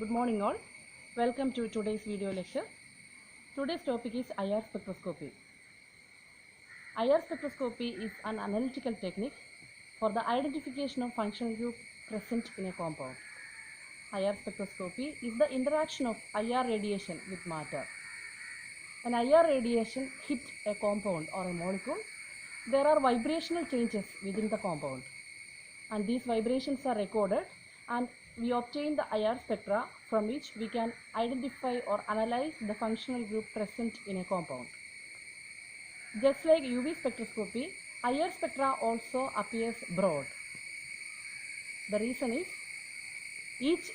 Good morning all. Welcome to today's video lecture. Today's topic is IR spectroscopy. IR spectroscopy is an analytical technique for the identification of functional group present in a compound. IR spectroscopy is the interaction of IR radiation with matter. When IR radiation hits a compound or a molecule, there are vibrational changes within the compound, and these vibrations are recorded, and we obtain the IR spectra from which we can identify or analyze the functional group present in a compound. Just like UV spectroscopy, IR spectra also appears broad. The reason is each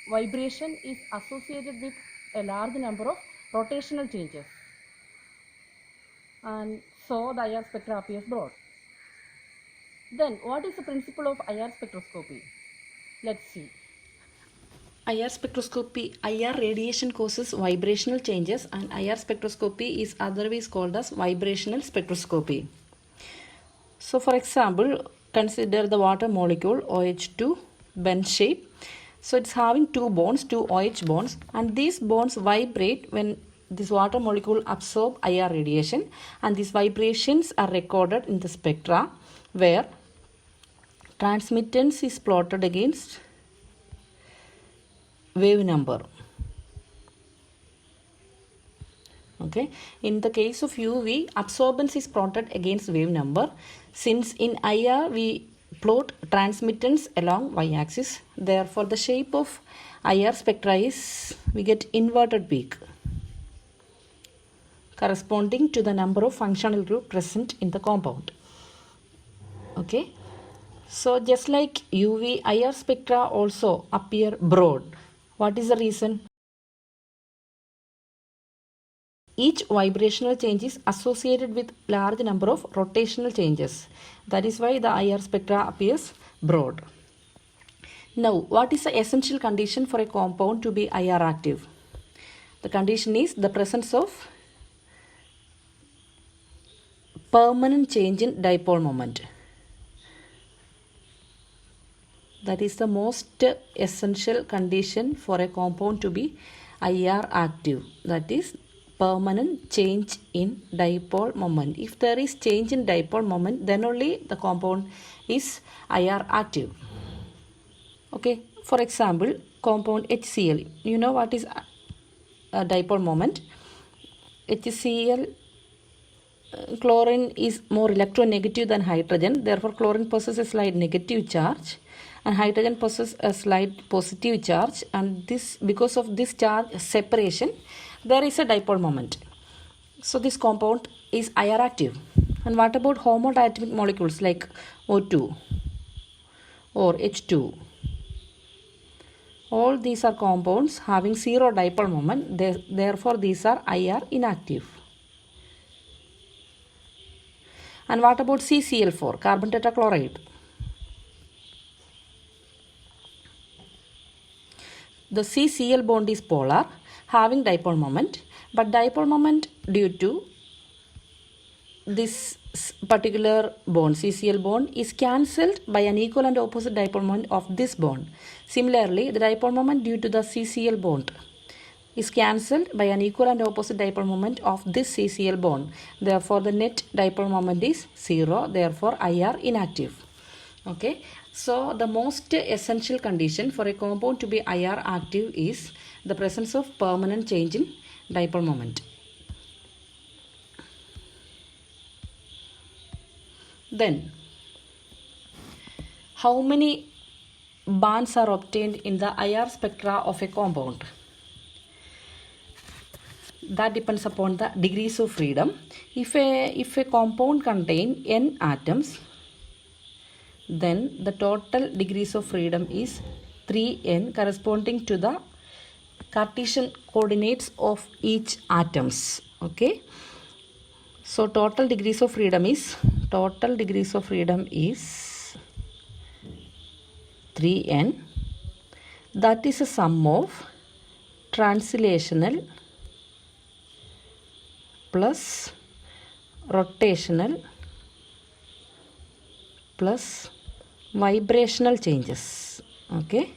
vibration is associated with a large number of rotational changes, and so the IR spectra appears broad. Then what is the principle of IR spectroscopy? Let's see. IR spectroscopy, IR radiation causes vibrational changes, and IR spectroscopy is otherwise called as vibrational spectroscopy. So for example, consider the water molecule OH2 bend shape. So it's having two bonds, two OH bonds, and these bonds vibrate when this water molecule absorb IR radiation, and these vibrations are recorded in the spectra where transmittance is plotted against wave number. Okay, in the case of UV, absorbance is plotted against wave number. Since in IR we plot transmittance along y-axis, therefore the shape of IR spectra is, we get inverted peak corresponding to the number of functional group present in the compound. Okay, so just like UV, IR spectra also appear broad. What is the reason? Each vibrational change is associated with large number of rotational changes. That is why the IR spectra appears broad. Now, what is the essential condition for a compound to be IR active? The condition is the presence of permanent change in dipole moment. That is the most essential condition for a compound to be IR active. That is permanent change in dipole moment. If there is change in dipole moment, then only the compound is IR active. Okay, for example, compound HCl. You know what is a dipole moment? HCl, chlorine is more electronegative than hydrogen. Therefore, chlorine possesses a slight negative charge, and hydrogen possesses a slight positive charge, and this, because of this charge separation, there is a dipole moment. So this compound is IR active. And what about homodiatomic molecules like O2 or H2? All these are compounds having zero dipole moment. Therefore these are IR inactive. And what about CCl4, carbon tetrachloride? The CCl bond is polar, having dipole moment, but dipole moment due to this particular bond, CCl bond, is cancelled by an equal and opposite dipole moment of this bond. Similarly, the dipole moment due to the CCl bond is cancelled by an equal and opposite dipole moment of this CCl bond. Therefore, the net dipole moment is 0. Therefore, IR inactive. Okay, so the most essential condition for a compound to be IR active is the presence of permanent change in dipole moment. Then, how many bands are obtained in the IR spectra of a compound? That depends upon the degrees of freedom. If a compound contains n atoms, then the total degrees of freedom is 3n, corresponding to the Cartesian coordinates of each atoms. Okay, so total degrees of freedom is 3n. That is a sum of translational plus rotational plus vibrational changes. Okay,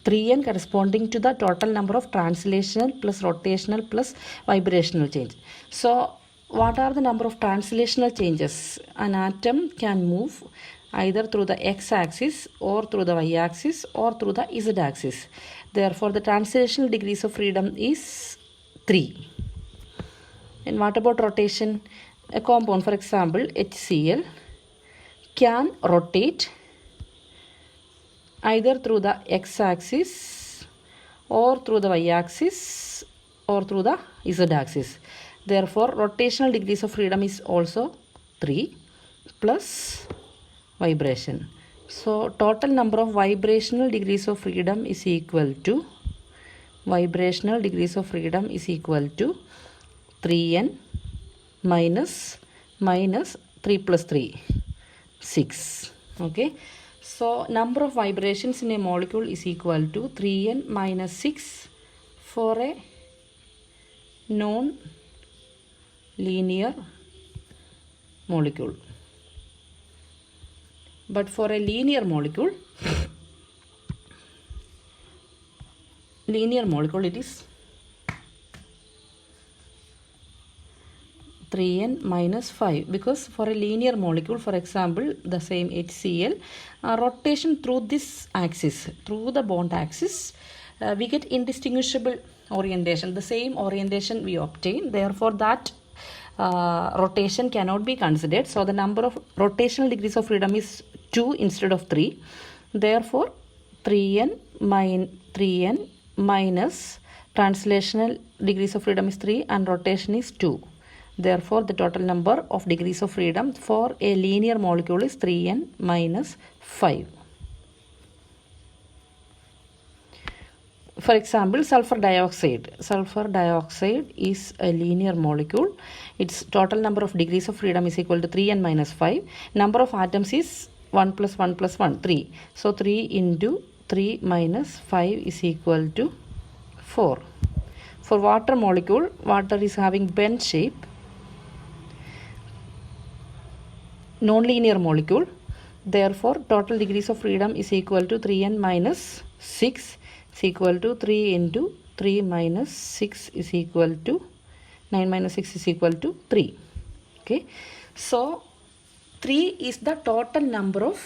3n corresponding to the total number of translational plus rotational plus vibrational change. So what are the number of translational changes? An atom can move either through the x-axis or through the y-axis or through the z-axis. Therefore the translational degrees of freedom is 3. And what about rotation? A compound, for example HCl, can rotate either through the x-axis or through the y-axis or through the z-axis. Therefore rotational degrees of freedom is also 3 plus vibration. So total number of vibrational degrees of freedom is equal to 3n minus 3 plus 3, 6. Okay, so number of vibrations in a molecule is equal to 3n minus 6 for a non-linear molecule. But for a linear molecule it is 3n minus 5, because for a linear molecule, for example the same HCl, rotation through this axis, through the bond axis, we get indistinguishable orientation, the same orientation we obtain. Therefore that rotation cannot be considered. So the number of rotational degrees of freedom is 2 instead of 3. Therefore 3n minus translational degrees of freedom is 3 and rotation is 2. Therefore the total number of degrees of freedom for a linear molecule is 3n minus 5. For example, sulfur dioxide. Sulfur dioxide is a linear molecule. Its total number of degrees of freedom is equal to 3n minus 5. Number of atoms is 1 plus 1 plus 1, 3. So 3 into 3 minus 5 is equal to 4. For water molecule, water is having bent shape, non-linear molecule. Therefore total degrees of freedom is equal to 3n minus 6 is equal to 3 into 3 minus 6 is equal to 9 minus 6 is equal to 3. Okay, so 3 is the total number of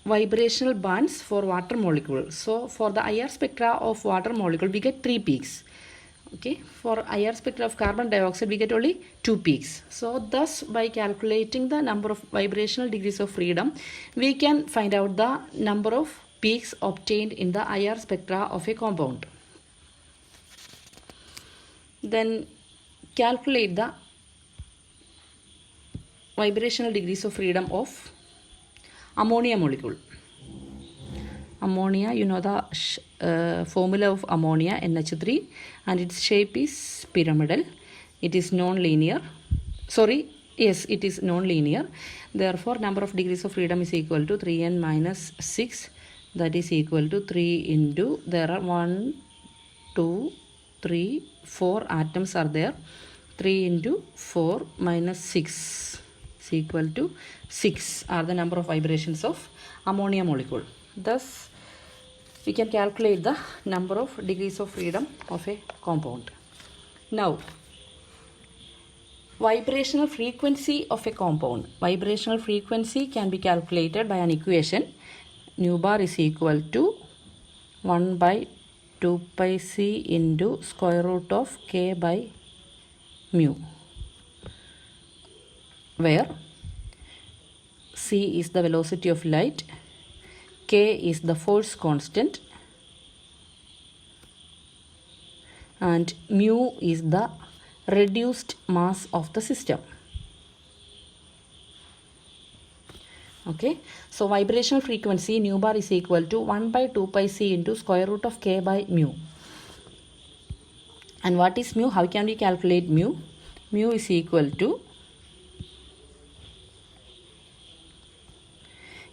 vibrational bands for water molecule. So for the IR spectra of water molecule we get 3 peaks. Okay, for IR spectra of carbon dioxide we get only 2 peaks. So thus by calculating the number of vibrational degrees of freedom, we can find out the number of peaks obtained in the IR spectra of a compound. Then calculate the vibrational degrees of freedom of ammonia molecule. Ammonia, you know the formula of ammonia, NH3, and its shape is pyramidal. It is non-linear. Yes, it is non-linear. Therefore number of degrees of freedom is equal to 3n minus 6, that is equal to 3 into, there are 1 2 3 4 atoms are there, 3 into 4 minus 6 is equal to 6 are the number of vibrations of ammonia molecule. Thus we can calculate the number of degrees of freedom of a compound. Now vibrational frequency of a compound. Vibrational frequency can be calculated by an equation. Nu bar is equal to 1 by 2 pi c into square root of k by mu, where c is the velocity of light, k is the force constant, and mu is the reduced mass of the system. Okay, so vibrational frequency nu bar is equal to 1 by 2 pi c into square root of k by mu. And what is mu? How can we calculate mu? Mu is equal to,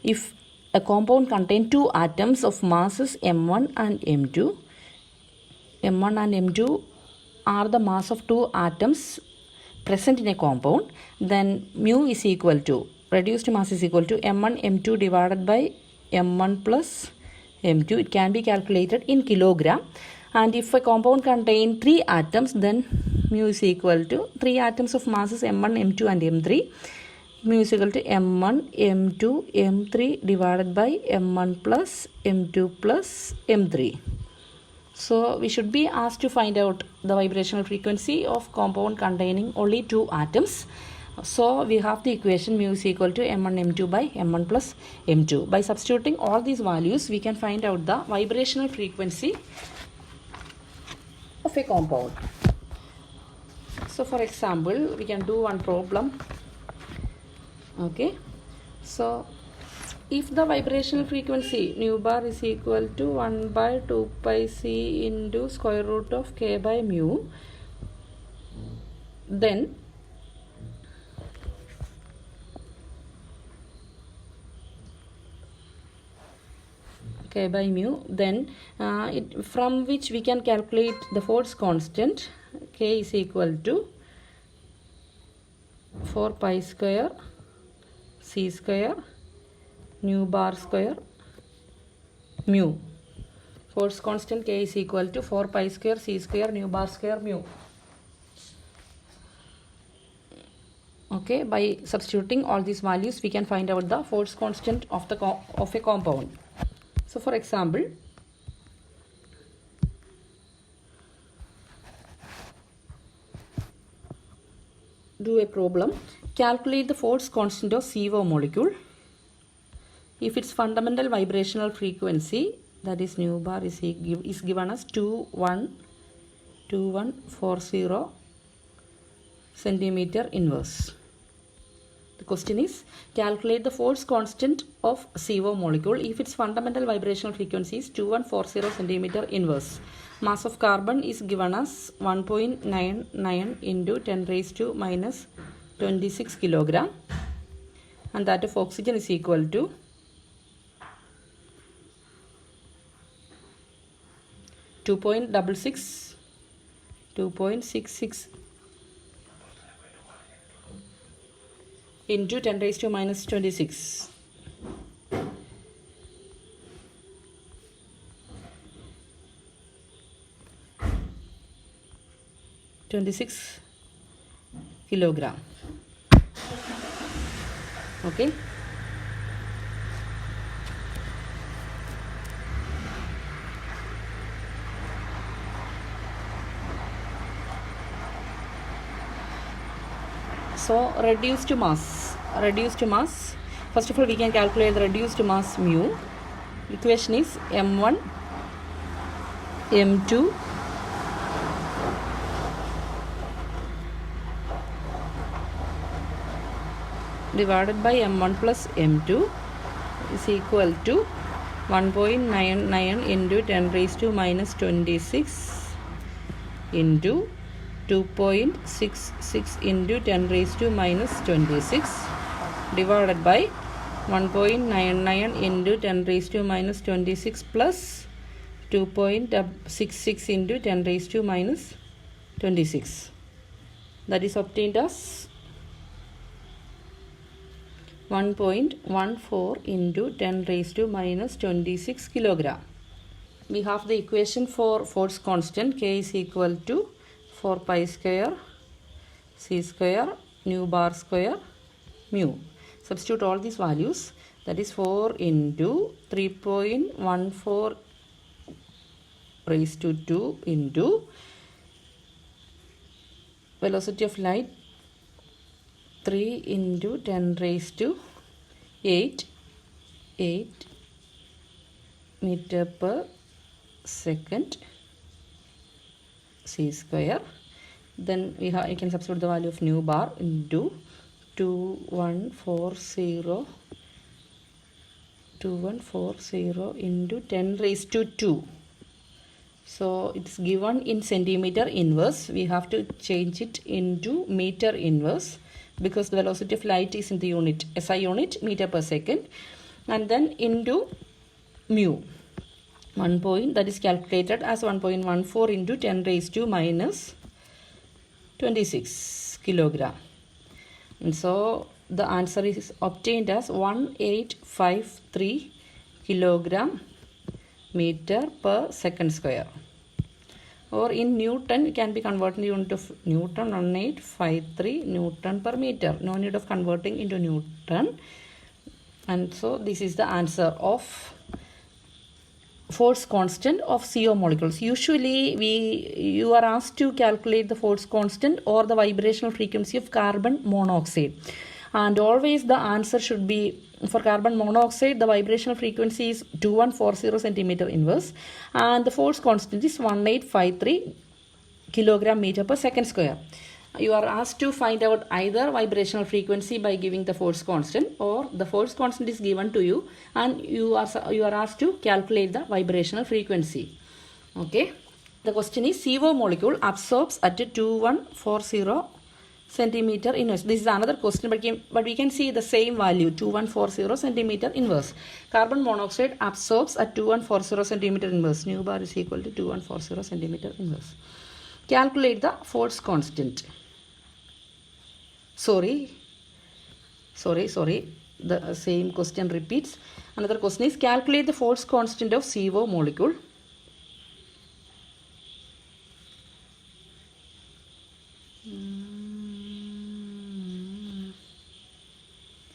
if a compound contains 2 atoms of masses m1 and m2, m1 and m2 are the mass of 2 atoms present in a compound, then mu is equal to, reduced mass is equal to m1 m2 divided by m1 plus m2. It can be calculated in kilogram. And if a compound contains 3 atoms, then mu is equal to 3 atoms of mass is m1, m2 and m3. Mu is equal to m1, m2, m3 divided by m1 plus m2 plus m3. So we should be asked to find out the vibrational frequency of compound containing only 2 atoms. So we have the equation mu is equal to m1 m2 by m1 plus m2. By substituting all these values, we can find out the vibrational frequency of a compound. So for example, we can do one problem. Okay, so if the vibrational frequency nu bar is equal to 1 by 2 pi c into square root of k by mu, then k by mu, then from which we can calculate the force constant. K is equal to 4 pi square c square nu bar square mu. Force constant K is equal to 4 pi square c square nu bar square mu. Okay, by substituting all these values, we can find out the force constant of a compound. So for example, do a problem. Calculate the force constant of CO molecule. If its fundamental vibrational frequency, that is nu bar is given as 2140 centimeter inverse. The question is, calculate the force constant of CO molecule if its fundamental vibrational frequency is 2140 centimeter inverse. Mass of carbon is given as 1.99 into 10 raised to minus 26 kilogram, and that of oxygen is equal to 2.66 into 10 raised to minus 26. kilogram. Okay. So reduced mass. First of all, we can calculate the reduced mass mu. Equation is m1 m2 divided by m1 plus m2 is equal to 1.99 into 10 raised to minus 26 into 2.66 into 10 raised to minus 26 divided by 1.99 into 10 raised to minus 26 plus 2.66 into 10 raised to minus 26. That is obtained as 1.14 into 10 raised to minus 26 kilogram. We have the equation for force constant. K is equal to 4 pi square c square nu bar square mu. Substitute all these values. That is 4 into 3.14 raised to 2 into velocity of light 3 into 10 raised to 8 meter per second c square. Then you can substitute the value of nu bar into 2140 into 10 raised to 2. So it's given in centimeter inverse. We have to change it into meter inverse because the velocity of light is in the unit SI unit, meter per second, and then into mu. That is calculated as 1.14 into 10 raised to minus 26 kilogram. And so the answer is obtained as 1853 kilogram meter per second square. Or in Newton, it can be converted into Newton 1853 Newton per meter. No need of converting into Newton. And so this is the answer of force constant of CO molecules. Usually you are asked to calculate the force constant or the vibrational frequency of carbon monoxide. And always the answer should be, for carbon monoxide, the vibrational frequency is 2140 centimeter inverse and the force constant is 1853 kilogram meter per second square. You are asked to find out either vibrational frequency by giving the force constant, or the force constant is given to you and you are asked to calculate the vibrational frequency. Okay. The question is, CO molecule absorbs at 2140 centimeter inverse. This is another question, but we can see the same value, 2140 centimeter inverse. Carbon monoxide absorbs at 2140 centimeter inverse. Nu bar is equal to 2140 centimeter inverse. Calculate the force constant. Sorry. The same question repeats. Another question is, calculate the force constant of CO molecule.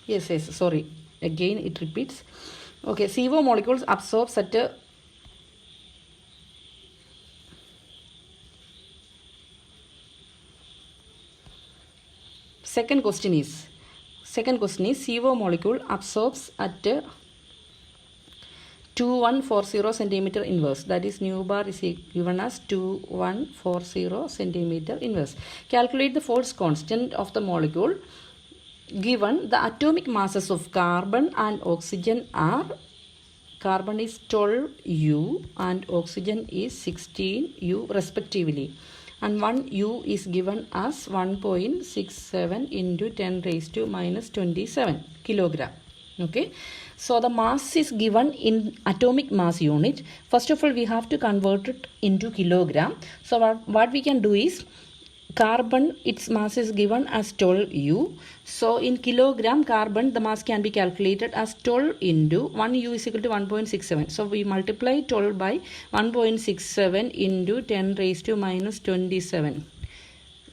Yes, sorry. Again it repeats. Okay, CO molecules absorbs at a Second question is CO molecule absorbs at 2140 centimeter inverse. That is, nu bar is given as 2140 centimeter inverse. Calculate the force constant of the molecule given the atomic masses of carbon and oxygen are, carbon is 12U and oxygen is 16U respectively. And 1 U is given as 1.67 into 10 raised to minus 27 kilogram. Okay. So the mass is given in atomic mass unit. First of all, we have to convert it into kilogram. So what we can do is, carbon, its mass is given as 12U. So in kilogram, carbon, the mass can be calculated as 12 into 1 U is equal to 1.67. So we multiply 12 by 1.67 into 10 raised to minus 27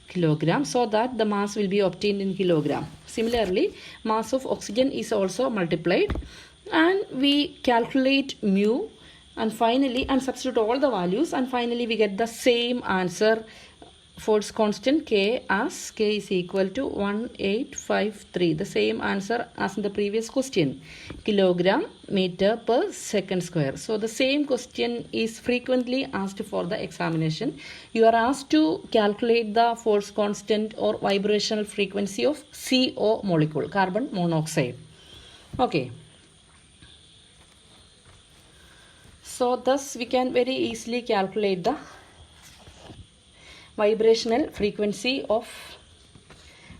kilogram, so that the mass will be obtained in kilogram. Similarly, mass of oxygen is also multiplied and we calculate mu and finally substitute all the values, and finally we get the same answer, force constant K, as K is equal to 1853. The same answer as in the previous question, kilogram meter per second square. So the same question is frequently asked for the examination. You are asked to calculate the force constant or vibrational frequency of CO molecule, carbon monoxide. Okay. So thus we can very easily calculate the vibrational frequency of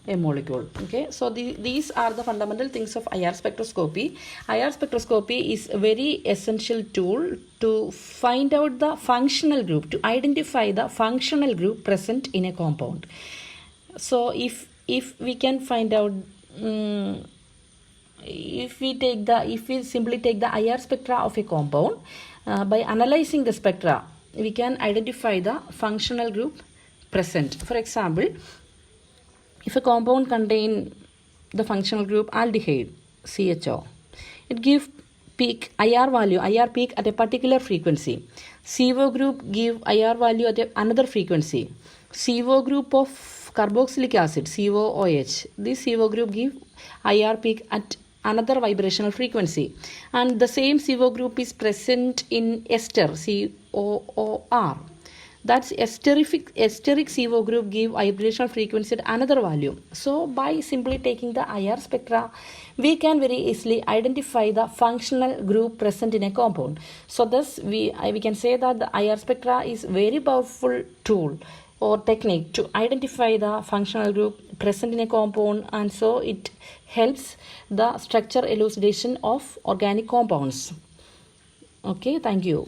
a molecule. Okay, so these are the fundamental things of IR spectroscopy. IR spectroscopy is a very essential tool to find out the functional group, to identify the functional group present in a compound. So if we can find out, if we simply take the IR spectra of a compound, by analyzing the spectra, we can identify the functional group present. For example, if a compound contain the functional group aldehyde, CHO, it gives peak IR value, IR peak at a particular frequency. CO group give IR value at another frequency. CO group of carboxylic acid, COOH, this CO group give IR peak at another vibrational frequency. And the same CO group is present in ester, COOR. That's esteric CO group give vibrational frequency at another value. So by simply taking the IR spectra, we can very easily identify the functional group present in a compound. So thus we can say that the IR spectra is very powerful tool or technique to identify the functional group present in a compound, and so it helps the structure elucidation of organic compounds. Okay, thank you.